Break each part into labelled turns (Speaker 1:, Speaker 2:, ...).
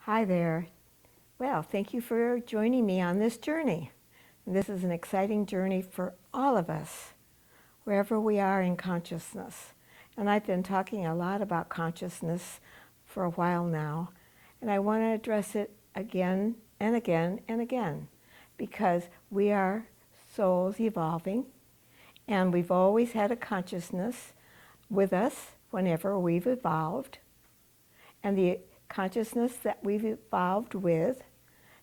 Speaker 1: Hi there. Well, thank you for joining me on this journey. This is an exciting journey for all of us, wherever we are in consciousness. And I've been talking a lot about consciousness for a while now, and I want to address it again and again and again, because we are souls evolving, and we've always had a consciousness with us whenever we've evolved. And the consciousness that we've evolved with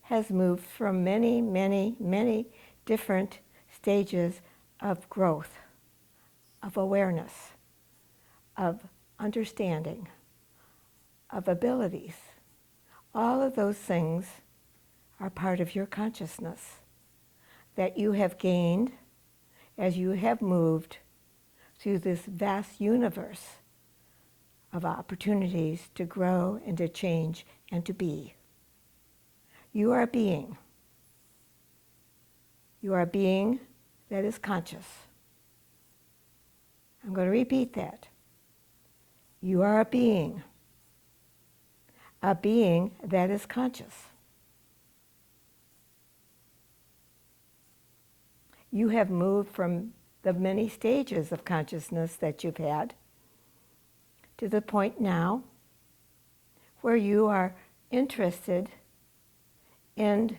Speaker 1: has moved from many, many, many different stages of growth, of awareness, of understanding, of abilities. All of those things are part of your consciousness that you have gained as you have moved through this vast universe of opportunities to grow and to change and to be. You are a being. You are a being that is conscious. I'm going to repeat that. You are a being that is conscious. You have moved from the many stages of consciousness that you've had to the point now where you are interested in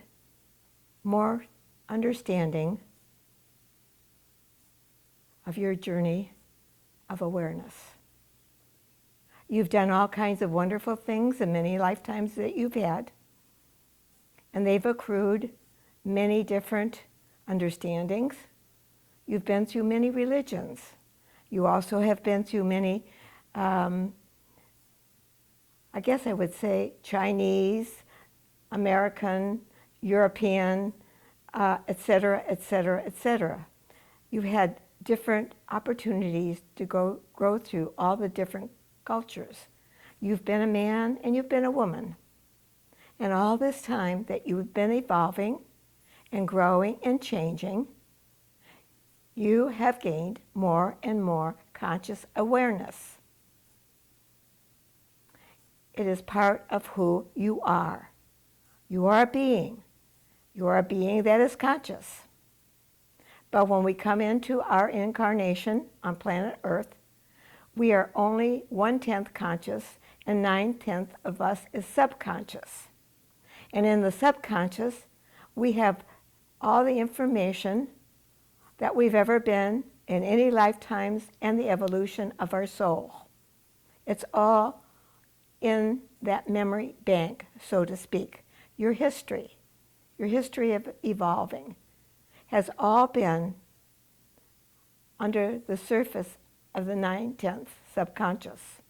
Speaker 1: more understanding of your journey of awareness. You've done all kinds of wonderful things in many lifetimes that you've had, and they've accrued many different understandings. You've been through many religions. You also have been through many I guess I would say Chinese, American, European, etc., etc., etc. You've had different opportunities to grow through all the different cultures. You've been a man and you've been a woman. And all this time that you've been evolving and growing and changing, you have gained more and more conscious awareness. It is part of who you are. You are a being. You are a being that is conscious. But when we come into our incarnation on planet Earth, we are only 1/10 conscious, and 9/10 of us is subconscious. And in the subconscious, we have all the information that we've ever been in any lifetimes and the evolution of our soul. It's all in that memory bank, so to speak. Your history of evolving has all been under the surface of the 9/10 subconscious.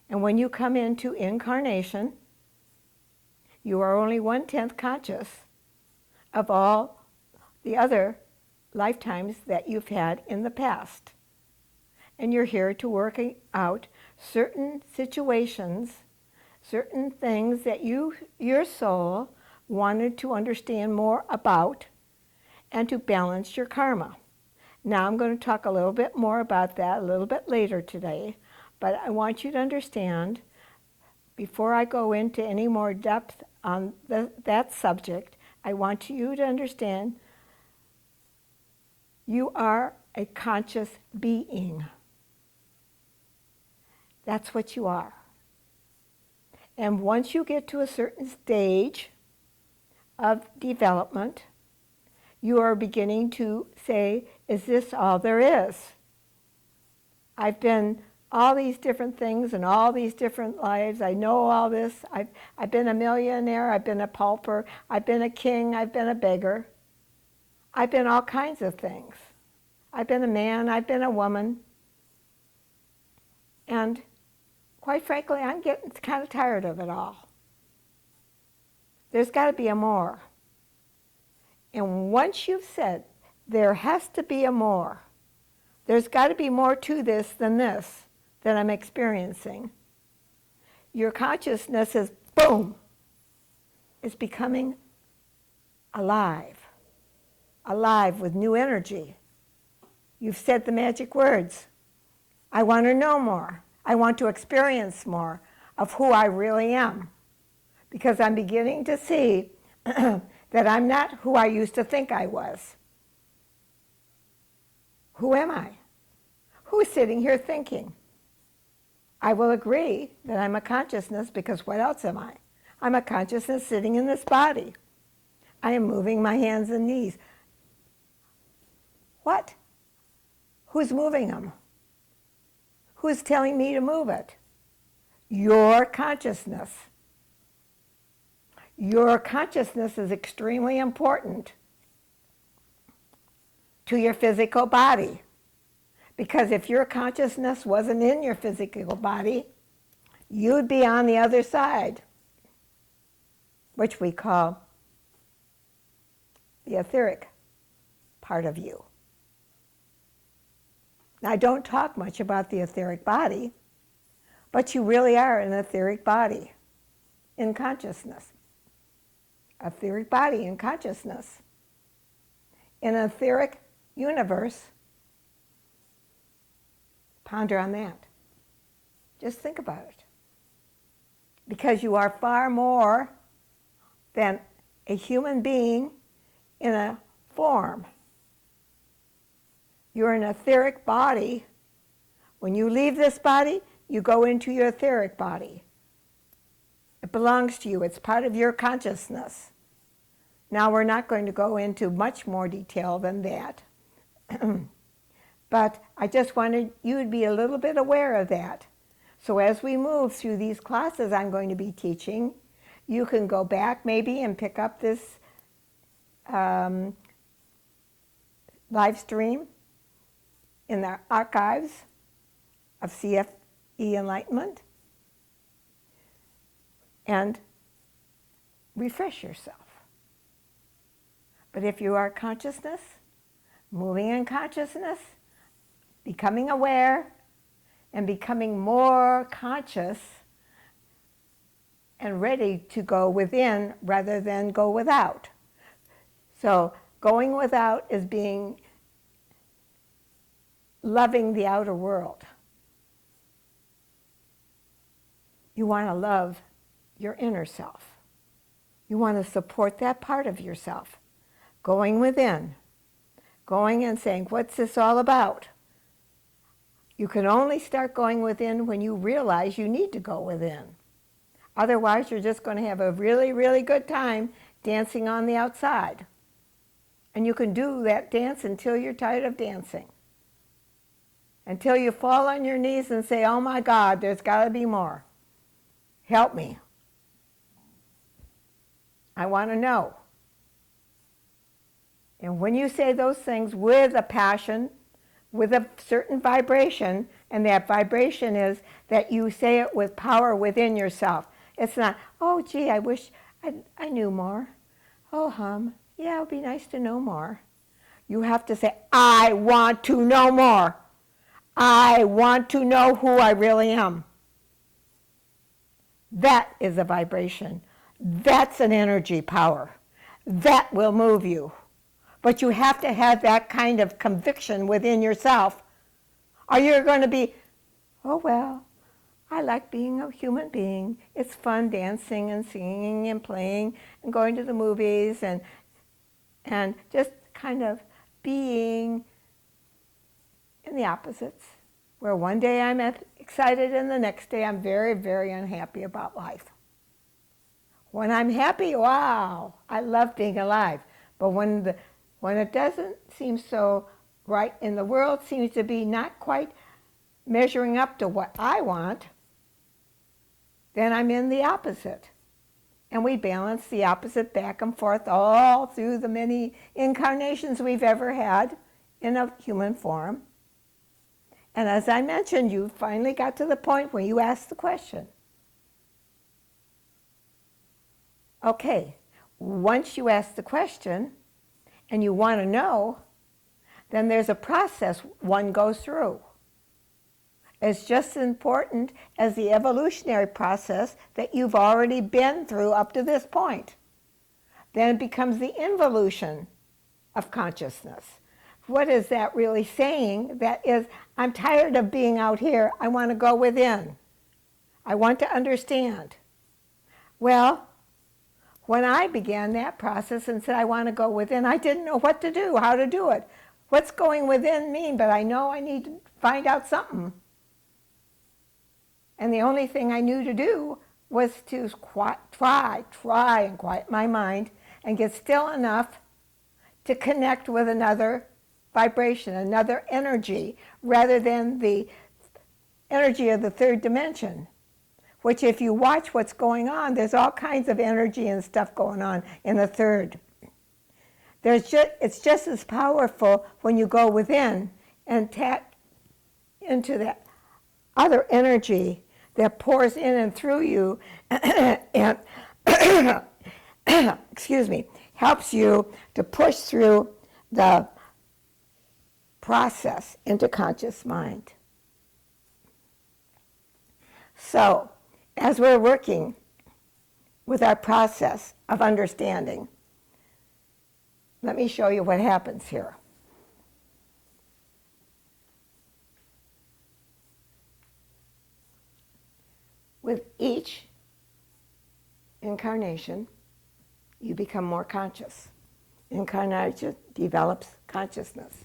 Speaker 1: And when you come into incarnation, you are only 1/10 conscious of all the other lifetimes that you've had in the past. And you're here to work out certain situations, certain things that your soul wanted to understand more about and to balance your karma. Now I'm going to talk a little bit more about that a little bit later today, but I want you to understand, before I go into any more depth on that subject, I want you to understand you are a conscious being. That's what you are. And once you get to a certain stage of development, you are beginning to say, is this all there is? I've been all these different things and all these different lives. I know all this. I've been a millionaire. I've been a pauper. I've been a king. I've been a beggar. I've been all kinds of things. I've been a man. I've been a woman. And quite frankly, I'm getting kind of tired of it all. There's got to be a more. And once you've said, there has to be a more, there's got to be more to this that I'm experiencing, your consciousness is, boom, is becoming alive with new energy. You've said the magic words. I want to know more. I want to experience more. of who I really am, because I'm beginning to see that I'm not who I used to think I was. Who am I? Who's sitting here thinking? I will agree that I'm a consciousness, because what else am I? I'm a consciousness sitting in this body. I am moving my hands and knees. What? Who's moving them? Who's telling me to move it? Your consciousness. Your consciousness is extremely important to your physical body. Because if your consciousness wasn't in your physical body, you'd be on the other side, which we call the etheric part of you. Now, I don't talk much about the etheric body, but you really are an etheric body in consciousness. Etheric body in consciousness. In an etheric universe, ponder on that. Just think about it. Because you are far more than a human being in a form. You're an etheric body. When you leave this body, you go into your etheric body. It belongs to you. It's part of your consciousness. Now, we're not going to go into much more detail than that. But I just wanted you to be a little bit aware of that. So as we move through these classes I'm going to be teaching, you can go back maybe and pick up this live stream in the archives of CFE Enlightenment and refresh yourself. But if you are consciousness, moving in consciousness, becoming aware, and becoming more conscious and ready to go within rather than go without. So going without is being loving the outer world. You want to love your inner self. You want to support that part of yourself. Going within. Going and saying, what's this all about? You can only start going within when you realize you need to go within. Otherwise, you're just going to have a really, really good time dancing on the outside. And you can do that dance until you're tired of dancing. Until you fall on your knees and say, oh my God, there's got to be more. Help me. I want to know. And when you say those things with a passion, with a certain vibration, and that vibration is that you say it with power within yourself. It's not, oh gee, I wish I knew more. Oh yeah, it would be nice to know more. You have to say, I want to know more. I want to know who I really am. That is a vibration. That's an energy power. That will move you. But you have to have that kind of conviction within yourself, or you're going to be, oh well, I like being a human being. It's fun dancing and singing and playing and going to the movies and just kind of being in the opposites, where one day I'm excited and the next day I'm very, very unhappy about life. When I'm happy, wow, I love being alive. But when it doesn't seem so right and the world seems to be not quite measuring up to what I want, then I'm in the opposite. And we balance the opposite back and forth all through the many incarnations we've ever had in a human form. And as I mentioned, you finally got to the point where you asked the question. Okay, once you ask the question and you want to know, then there's a process one goes through. It's just as important as the evolutionary process that you've already been through up to this point. Then it becomes the involution of consciousness. What is that really saying? That is, I'm tired of being out here. I want to go within. I want to understand. Well, when I began that process and said I want to go within, I didn't know what to do, how to do it. What's going within mean? But I know I need to find out something. And the only thing I knew to do was to try and quiet my mind and get still enough to connect with another vibration, another energy, rather than the energy of the third dimension, which if you watch what's going on, there's all kinds of energy and stuff going on in the third. It's just as powerful when you go within and tap into that other energy that pours in and through you and excuse me, helps you to push through the process into conscious mind. So, as we're working with our process of understanding, let me show you what happens here. With each incarnation, you become more conscious. Incarnation develops consciousness.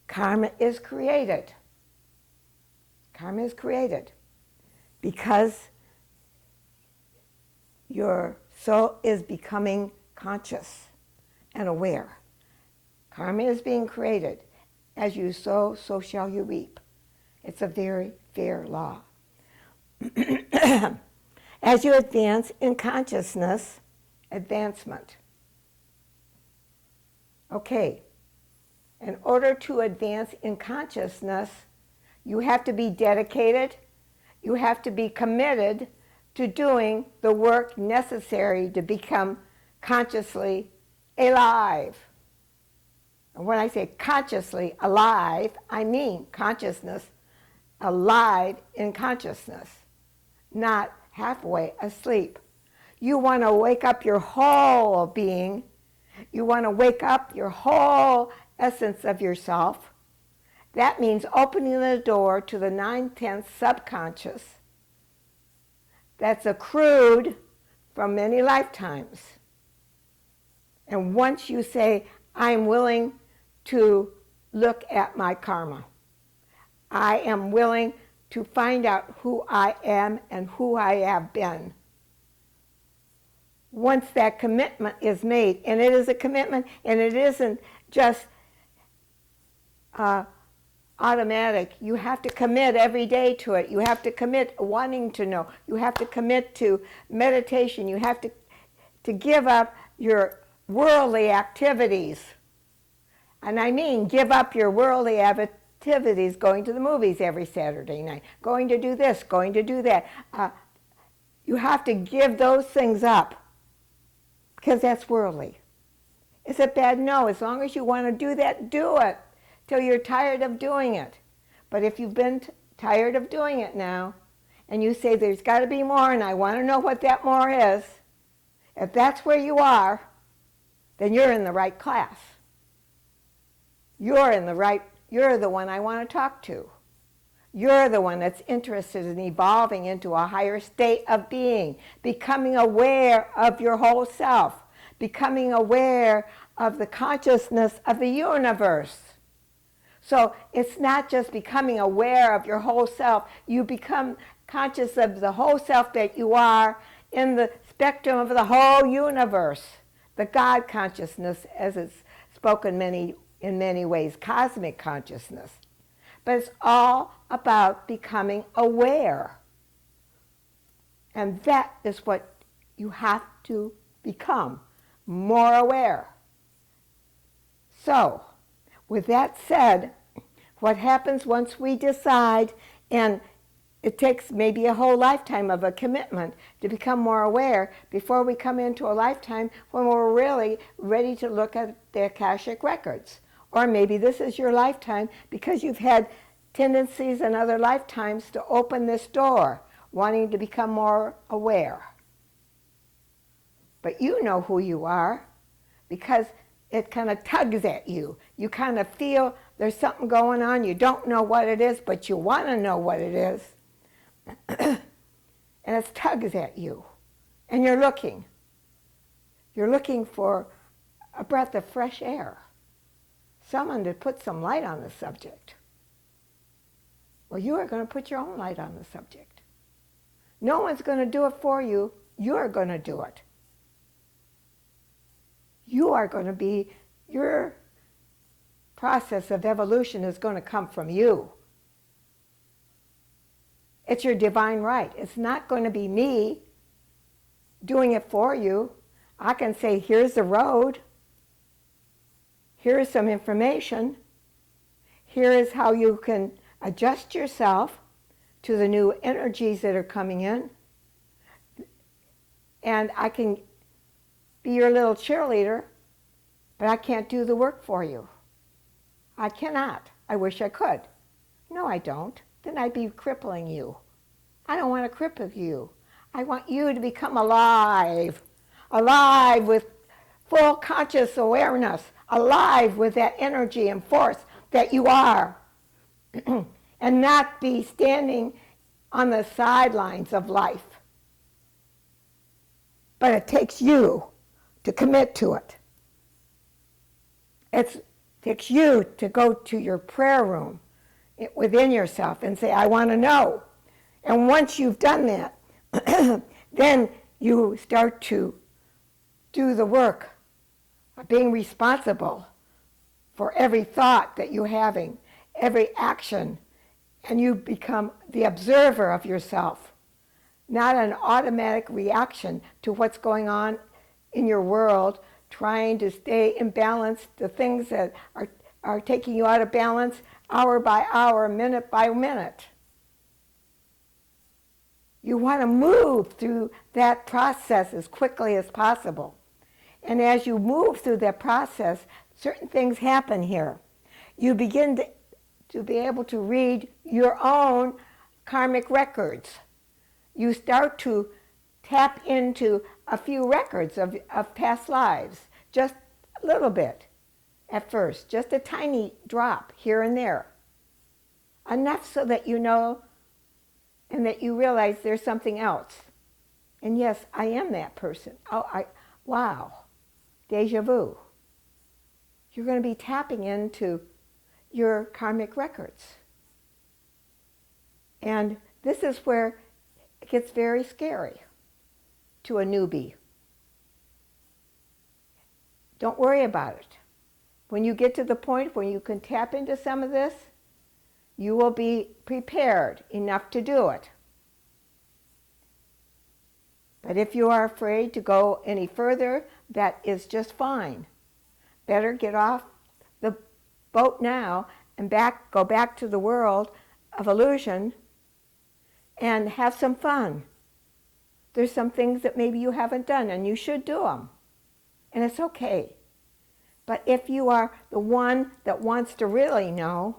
Speaker 1: Karma is created. Karma is created because your soul is becoming conscious and aware. Karma is being created. As you sow, so shall you reap. It's a very fair law. As you advance in consciousness, advancement. Okay, in order to advance in consciousness, you have to be dedicated, you have to be committed to doing the work necessary to become consciously alive. And when I say consciously alive, I mean consciousness alive in consciousness, not halfway asleep. You want to wake up your whole being. You want to wake up your whole essence of yourself. That means opening the door to the 9/10 subconscious that's accrued from many lifetimes. And once you say, I'm willing to look at my karma, I am willing to find out who I am and who I have been. Once that commitment is made, and it is a commitment, and it isn't just automatic. You have to commit every day to it. You have to commit wanting to know. You have to commit to meditation. You have to give up your worldly activities. And I mean give up your worldly activities, going to the movies every Saturday night, going to do this, going to do that. You have to give those things up because that's worldly. Is it bad? No. As long as you want to do that, do it till you're tired of doing it. But if you've been tired of doing it now, and you say there's got to be more and I want to know what that more is, if that's where you are, then you're in the right class. You're the one I want to talk to. You're the one that's interested in evolving into a higher state of being, becoming aware of your whole self, becoming aware of the consciousness of the universe. So it's not just becoming aware of your whole self. You become conscious of the whole self that you are in the spectrum of the whole universe. The God consciousness, as it's spoken in many ways, cosmic consciousness. But it's all about becoming aware. And that is what you have to become, more aware. So, with that said, what happens once we decide, and it takes maybe a whole lifetime of a commitment to become more aware before we come into a lifetime when we're really ready to look at the Akashic records. Or maybe this is your lifetime because you've had tendencies in other lifetimes to open this door, wanting to become more aware. But you know who you are because it kind of tugs at you. You kind of feel There's something going on. You don't know what it is, but you want to know what it is. And it tugs at you. And you're looking. You're looking for a breath of fresh air. Someone to put some light on the subject. Well, you are going to put your own light on the subject. No one's going to do it for you. You're going to do it. You are going to be, your process of evolution is going to come from you. It's your divine right. It's not going to be me doing it for you. I can say, here's the road. Here's some information. Here is how you can adjust yourself to the new energies that are coming in. And I can be your little cheerleader, but I can't do the work for you. I cannot. I wish I could. No, I don't. Then I'd be crippling you. I don't want to cripple you. I want you to become alive. Alive with full conscious awareness. Alive with that energy and force that you are. And not be standing on the sidelines of life. But it takes you to commit to it. It takes you to go to your prayer room within yourself and say, I want to know. And once you've done that, then you start to do the work of being responsible for every thought that you're having, every action, and you become the observer of yourself, not an automatic reaction to what's going on in your world, trying to stay in balance, the things that are taking you out of balance hour by hour, minute by minute. You want to move through that process as quickly as possible. And as you move through that process, certain things happen here. You begin to be able to read your own karmic records. You start to tap into a few records of past lives, just a little bit at first, just a tiny drop here and there. Enough so that you know and that you realize there's something else. And yes, I am that person. Wow, deja vu. You're going to be tapping into your karmic records. And this is where it gets very scary to a newbie. Don't worry about it. When you get to the point where you can tap into some of this, you will be prepared enough to do it. But if you are afraid to go any further, that is just fine. Better get off the boat now and go back to the world of illusion and have some fun. There's some things that maybe you haven't done and you should do them. And it's okay. But if you are the one that wants to really know,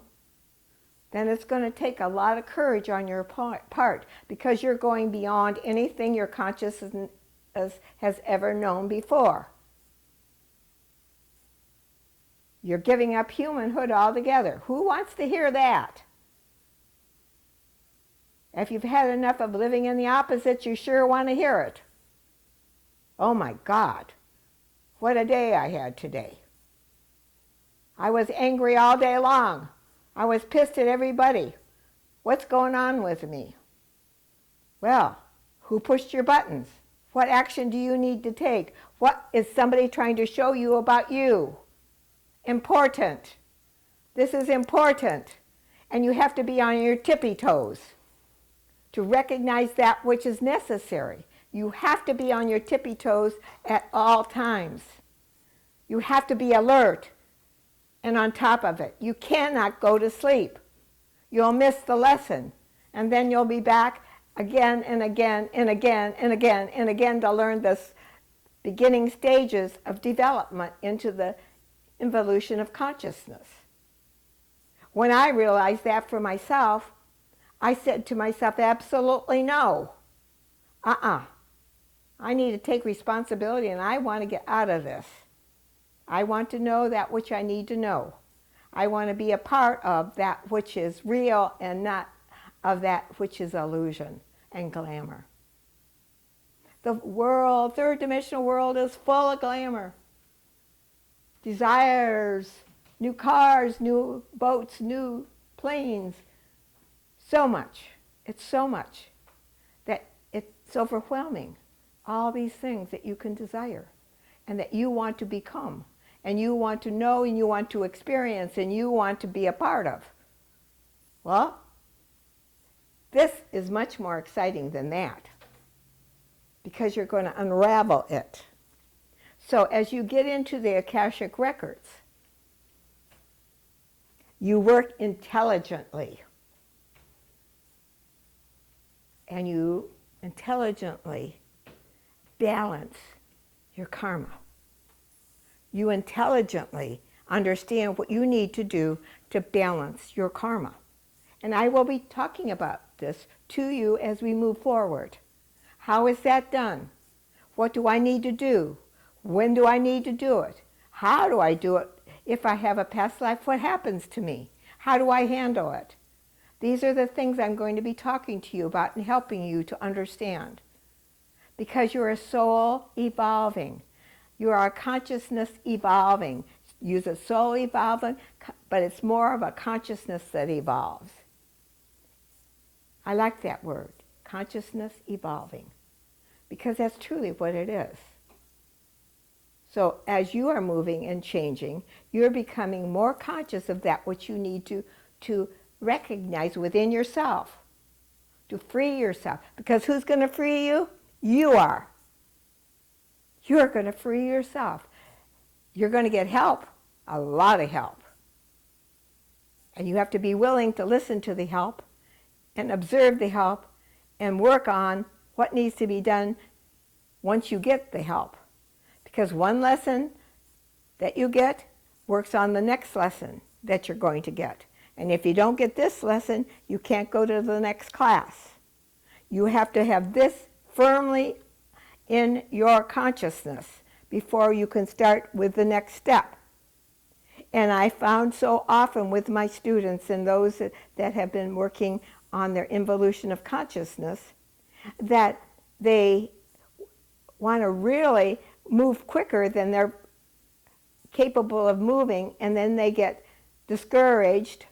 Speaker 1: then it's going to take a lot of courage on your part because you're going beyond anything your consciousness has ever known before. You're giving up humanhood altogether. Who wants to hear that? If you've had enough of living in the opposite, you sure want to hear it. Oh my God, what a day I had today. I was angry all day long. I was pissed at everybody. What's going on with me? Well, who pushed your buttons? What action do you need to take? What is somebody trying to show you about you? Important. This is important. And you have to be on your tippy toes to recognize that which is necessary. You have to be on your tippy toes at all times. You have to be alert and on top of it. You cannot go to sleep. You'll miss the lesson. And then you'll be back again and again and again and again and again to learn the beginning stages of development into the evolution of consciousness. When I realized that for myself, I said to myself, absolutely no. I need to take responsibility and I want to get out of this. I want to know that which I need to know. I want to be a part of that which is real and not of that which is illusion and glamour. The world, third dimensional world, is full of glamour. Desires, new cars, new boats, new planes. So much. It's so much that it's overwhelming. All these things that you can desire and that you want to become and you want to know and you want to experience and you want to be a part of. Well, this is much more exciting than that because you're going to unravel it. So as you get into the Akashic records, you work intelligently. And you intelligently balance your karma. You intelligently understand what you need to do to balance your karma. And I will be talking about this to you as we move forward. How is that done? What do I need to do? When do I need to do it? How do I do it? If I have a past life, what happens to me? How do I handle it? These are the things I'm going to be talking to you about and helping you to understand. Because you're a soul evolving. You are a consciousness evolving. Use a soul evolving, but it's more of a consciousness that evolves. I like that word, consciousness evolving, because that's truly what it is. So as you are moving and changing, you're becoming more conscious of that which you need to recognize within yourself, to free yourself. Because who's going to free you? You are. You're going to free yourself. You're going to get help, a lot of help. And you have to be willing to listen to the help and observe the help and work on what needs to be done once you get the help. Because one lesson that you get works on the next lesson that you're going to get. And if you don't get this lesson, you can't go to the next class. You have to have this firmly in your consciousness before you can start with the next step. And I found so often with my students and those that have been working on their involution of consciousness that they want to really move quicker than they're capable of moving, and then they get discouraged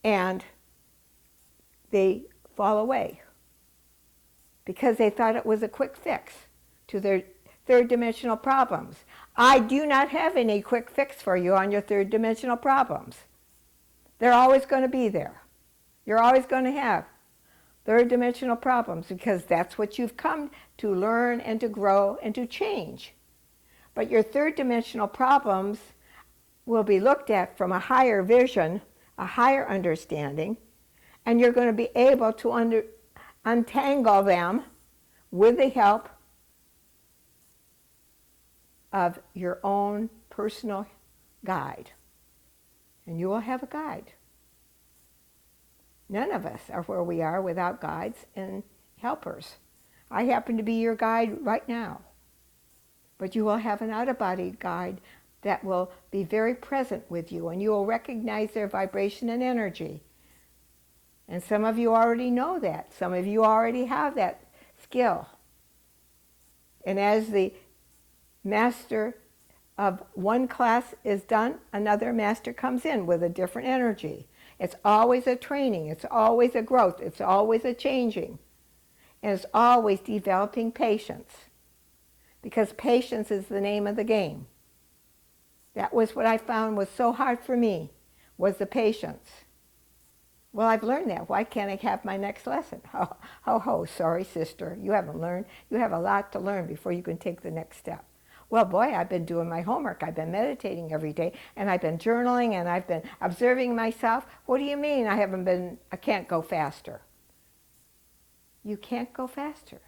Speaker 1: and they fall away because they thought it was a quick fix to their third dimensional problems. I do not have any quick fix for you on your third dimensional problems. They're always going to be there. You're always going to have third dimensional problems because that's what you've come to learn and to grow and to change. But your third dimensional problems will be looked at from a higher vision, a higher understanding, and you're going to be able to untangle them with the help of your own personal guide. And you will have a guide. None of us are where we are without guides and helpers. I happen to be your guide right now. But you will have an out-of-body guide that will be very present with you, and you will recognize their vibration and energy. And some of you already know that. Some of you already have that skill. And as the master of one class is done, another master comes in with a different energy. It's always a training. It's always a growth. It's always a changing. And it's always developing patience. Because patience is the name of the game. That was what I found was so hard for me, was the patience. Well, I've learned that. Why can't I have my next lesson? Ho, sorry, sister. You haven't learned. You have a lot to learn before you can take the next step. Well, boy, I've been doing my homework. I've been meditating every day, and I've been journaling, and I've been observing myself. What do you mean I can't go faster? You can't go faster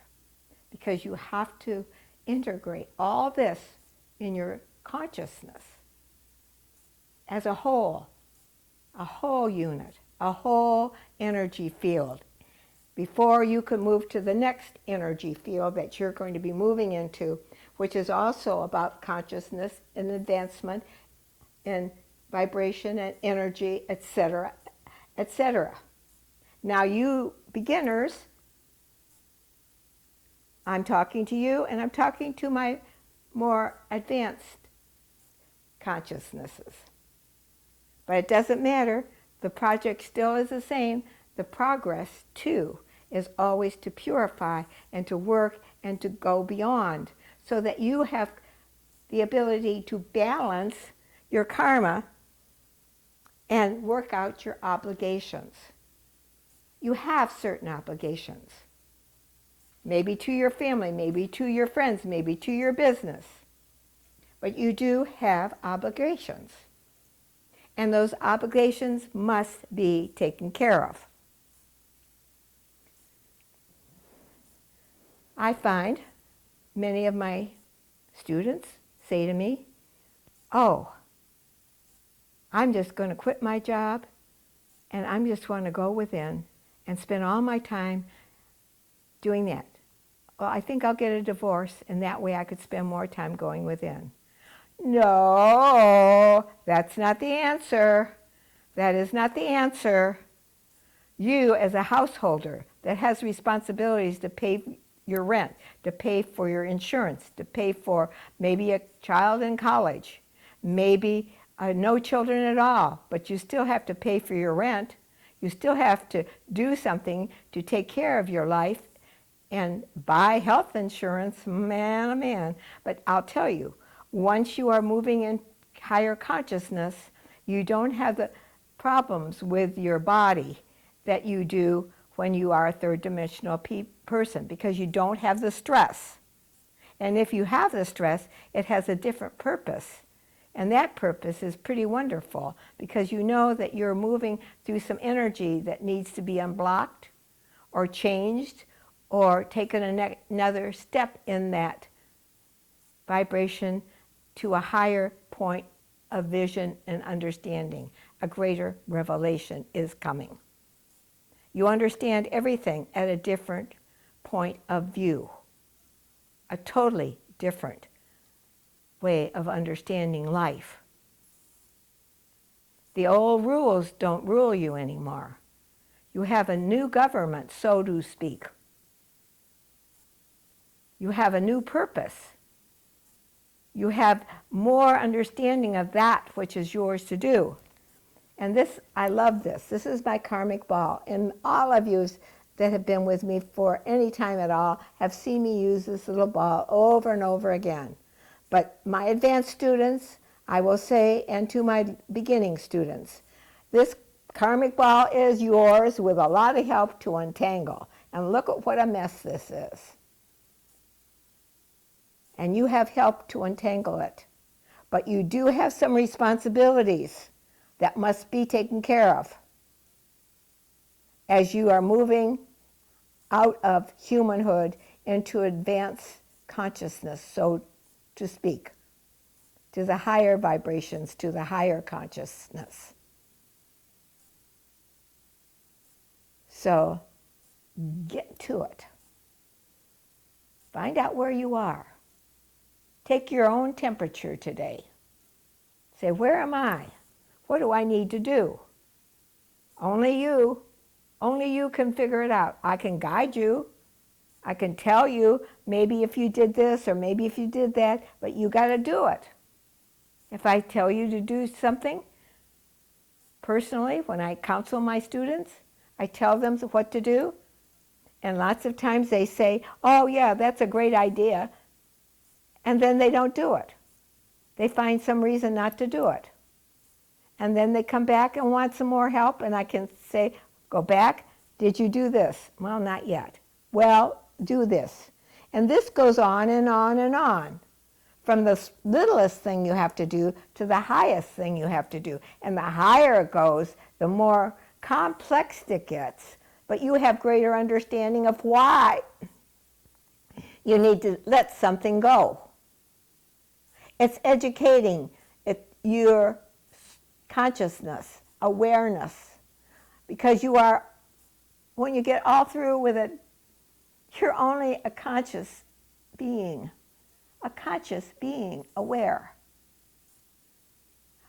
Speaker 1: because you have to integrate all this in your consciousness as a whole unit, a whole energy field, before you can move to the next energy field that you're going to be moving into, which is also about consciousness and advancement and vibration and energy, etc., etc. Now you beginners, I'm talking to you and I'm talking to my more advanced consciousnesses. But it doesn't matter. The project still is the same. The progress, too, is always to purify and to work and to go beyond so that you have the ability to balance your karma and work out your obligations. You have certain obligations. Maybe to your family, maybe to your friends, maybe to your business. But you do have obligations. And those obligations must be taken care of. I find many of my students say to me, oh, I'm just going to quit my job and I'm just going to go within and spend all my time doing that. Well, I think I'll get a divorce and that way I could spend more time going within. No, that's not the answer. That is not the answer. You, as a householder that has responsibilities to pay your rent, to pay for your insurance, to pay for maybe a child in college, maybe no children at all, but you still have to pay for your rent. You still have to do something to take care of your life and buy health insurance, man, oh man. But I'll tell you, once you are moving in higher consciousness, you don't have the problems with your body that you do when you are a third dimensional person because you don't have the stress. And if you have the stress, it has a different purpose. And that purpose is pretty wonderful because you know that you're moving through some energy that needs to be unblocked or changed or taken another step in that vibration to a higher point of vision and understanding. A greater revelation is coming. You understand everything at a different point of view, a totally different way of understanding life. The old rules don't rule you anymore. You have a new government, so to speak. You have a new purpose. You have more understanding of that which is yours to do. And this, I love this. This is my karmic ball. And all of you that have been with me for any time at all have seen me use this little ball over and over again. But my advanced students, I will say, and to my beginning students, this karmic ball is yours with a lot of help to untangle. And look at what a mess this is. And you have help to untangle it. But you do have some responsibilities that must be taken care of as you are moving out of humanhood into advanced consciousness, so to speak, to the higher vibrations, to the higher consciousness. So get to it. Find out where you are. Take your own temperature today. Say, where am I? What do I need to do? Only you can figure it out. I can guide you. I can tell you maybe if you did this or maybe if you did that, but you got to do it. If I tell you to do something, personally, when I counsel my students, I tell them what to do, and lots of times they say, oh yeah, that's a great idea, and then they don't do it. They find some reason not to do it. And then they come back and want some more help, and I can say, go back, did you do this? Well, not yet. Well, do this. And this goes on and on and on. From the littlest thing you have to do to the highest thing you have to do. And the higher it goes, the more complex it gets. But you have greater understanding of why you need to let something go. It's educating your consciousness, awareness, because you are, when you get all through with it, you're only a conscious being aware.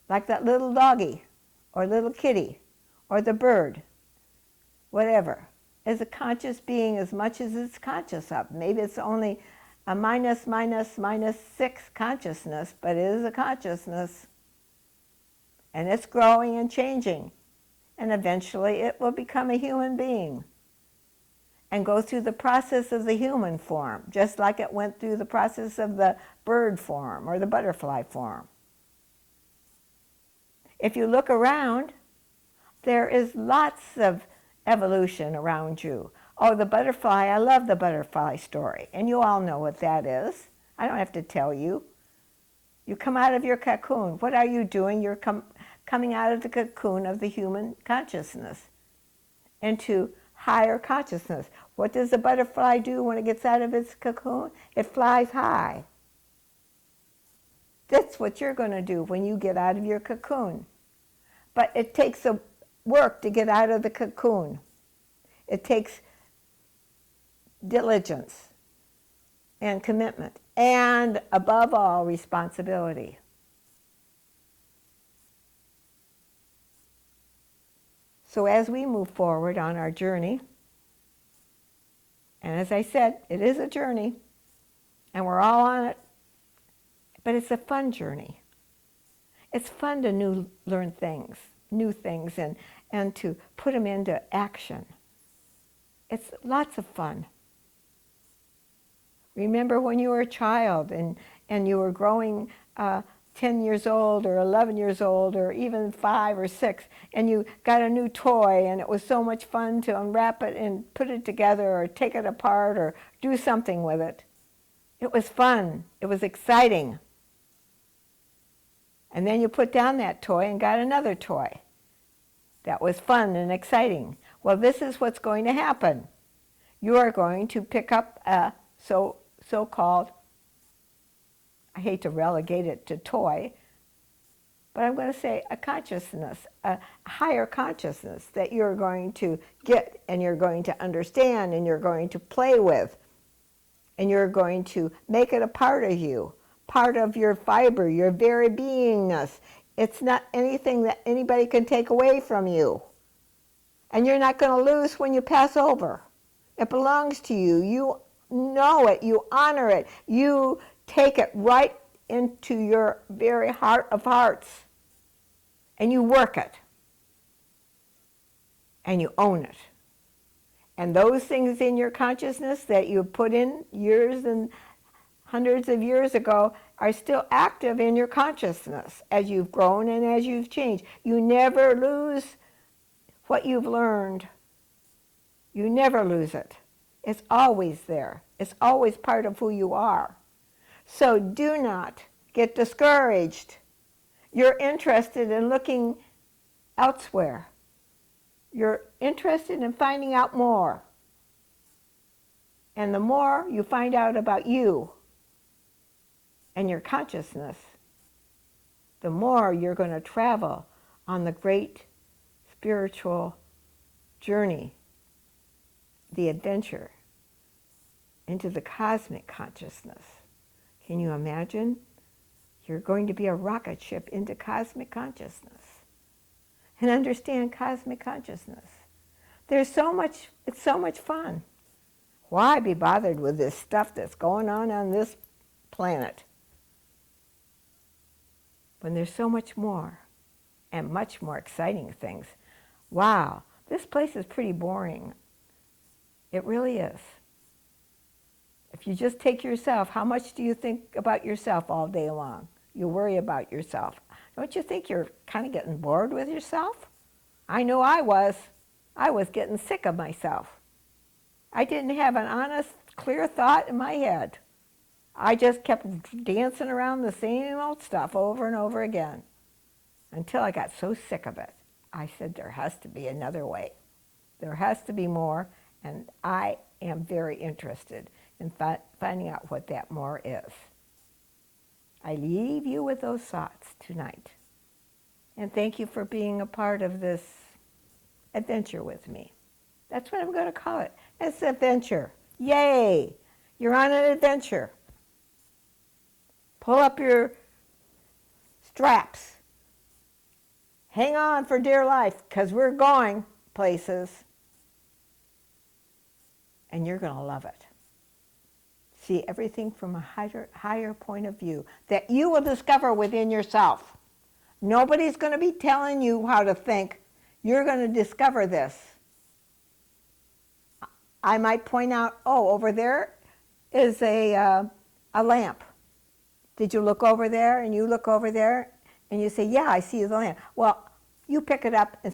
Speaker 1: like that little doggy or little kitty or the bird, whatever, is a conscious being as much as it's conscious of. Maybe it's only a -6 consciousness, but it is a consciousness. And it's growing and changing. And eventually it will become a human being and go through the process of the human form, just like it went through the process of the bird form or the butterfly form. If you look around, there is lots of evolution around you. Oh, the butterfly, I love the butterfly story. And you all know what that is. I don't have to tell you. You come out of your cocoon. What are you doing? You're coming out of the cocoon of the human consciousness into higher consciousness. What does the butterfly do when it gets out of its cocoon? It flies high. That's what you're going to do when you get out of your cocoon. But it takes a work to get out of the cocoon. It takes diligence and commitment and, above all, responsibility. So as we move forward on our journey, and as I said, it is a journey, and we're all on it, but it's a fun journey. It's fun to learn things, new things, and to put them into action. It's lots of fun. Remember when you were a child and you were growing 10 years old or 11 years old or even 5 or 6, and you got a new toy, and it was so much fun to unwrap it and put it together or take it apart or do something with it. It was fun. It was exciting. And then you put down that toy and got another toy. That was fun and exciting. Well, this is what's going to happen. You are going to pick up a so-called, I hate to relegate it to toy, but I'm going to say a consciousness, a higher consciousness that you're going to get and you're going to understand and you're going to play with and you're going to make it a part of you, part of your fiber, your very beingness. It's not anything that anybody can take away from you. And you're not going to lose when you pass over. It belongs to you. You know it. You honor it. You take it right into your very heart of hearts. And you work it. And you own it. And those things in your consciousness that you put in years and hundreds of years ago are still active in your consciousness as you've grown and as you've changed. You never lose what you've learned. You never lose it. It's always there. It's always part of who you are. So do not get discouraged. You're interested in looking elsewhere. You're interested in finding out more. And the more you find out about you and your consciousness, the more you're going to travel on the great spiritual journey, the adventure into the cosmic consciousness. Can you imagine? You're going to be a rocket ship into cosmic consciousness and understand cosmic consciousness. There's so much, it's so much fun. Why be bothered with this stuff that's going on this planet when there's so much more and much more exciting things? Wow, this place is pretty boring. It really is. If you just take yourself, how much do you think about yourself all day long? You worry about yourself. Don't you think you're kind of getting bored with yourself? I know I was. I was getting sick of myself. I didn't have an honest, clear thought in my head. I just kept dancing around the same old stuff over and over again until I got so sick of it. I said, there has to be another way. There has to be more, and I am very interested in finding out what that more is. I leave you with those thoughts tonight. And thank you for being a part of this adventure with me. That's what I'm going to call it. It's an adventure. Yay! You're on an adventure. Pull up your straps hang on for dear life, because we're going places. And you're going to love it. See everything from a higher point of view that you will discover within yourself. Nobody's going to be telling you how to think. You're going to discover this. I might point out, oh, over there is a lamp. Did you look over there? And you look over there and you say, yeah, I see the lamp. Well, you pick it up and